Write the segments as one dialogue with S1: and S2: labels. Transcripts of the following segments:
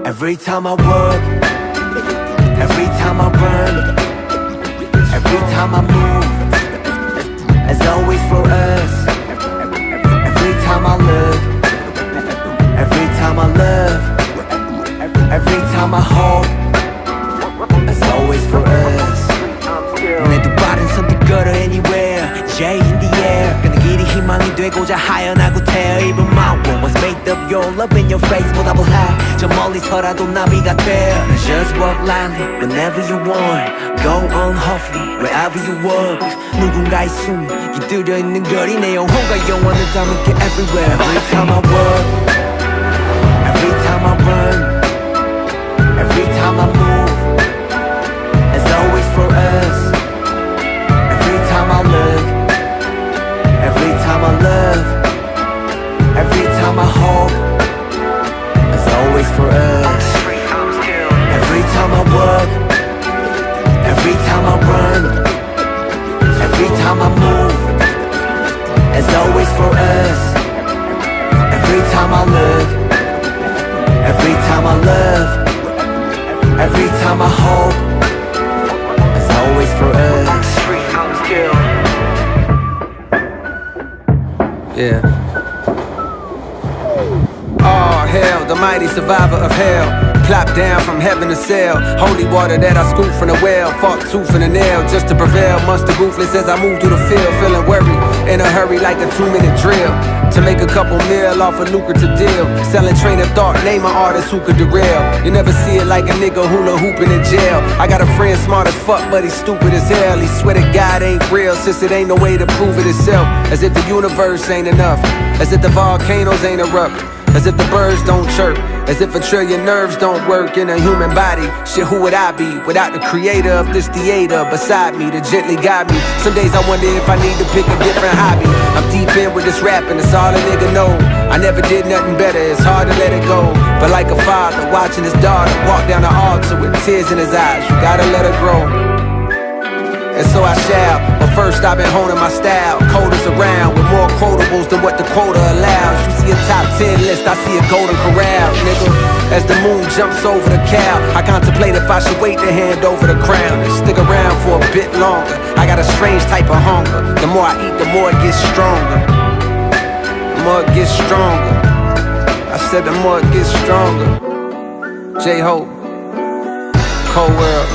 S1: Every time I work, every time I run, every time I move, as always for us. Every time I look, every time I love, every time I hope, as always for us. 내 두 발은 선택걸어 anywhere, J in the air. 그는 길이 희망이 되고자 하연하고 태어 입은 my world was made of your love in your face. 보답을 해 저 멀리서라도 나비가 돼. Just walk lightly whenever you want. Go on hopefully wherever you walk. 누군가의 숨이 깃들여 있는 거리 내 영혼과 영원을 담을게 everywhere. Every time I walk, every time I run, every time I move, as always for us. Every time I look, every time I love, every time I hope, it's always for us. Every time I work, every time I run, every time I move, it's always for us. Every time I look, every time I love, every time I hope, it's always for us.
S2: Yeah. Oh hell, the mighty survivor of hell. Plop down from heaven to sail. Holy water that I scoop from the well. Fought tooth and a nail just to prevail. Mustard ruthless as I move through the field. Feeling worried, in a hurry like a 2-minute drill. To make a couple mil off a lucrative deal. Selling train of thought, name an artist who could derail. You never see it like a nigga hula hooping in jail. I got a friend smart as fuck but he's stupid as hell. He swear to God ain't real since it ain't no way to prove it itself. As if the universe ain't enough. As if the volcanoes ain't erupt. As if the birds don't chirp. As if a trillion nerves don't work in a human body. Shit, who would I be without the creator of this theater beside me to gently guide me? Some days I wonder if I need to pick a different hobby. I'm deep in with this rapping, it's all a nigga know. I never did nothing better, it's hard to let it go. But like a father watching his daughter walk down the altar with tears in his eyes, you gotta let her grow. And so I shall, but first I've been honing my style. Coders around with more quotables than what the quota allows. You see a top 10 list, I see a golden corral, nigga. As the moon jumps over the cow, I contemplate if I should wait to hand over the crown and stick around for a bit longer. I got a strange type of hunger. The more I eat, the more it gets stronger. The more it gets stronger. I said the more it gets stronger. J-Hope, Cold World.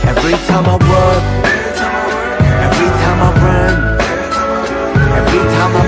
S1: Every time I work, every time I run, every time I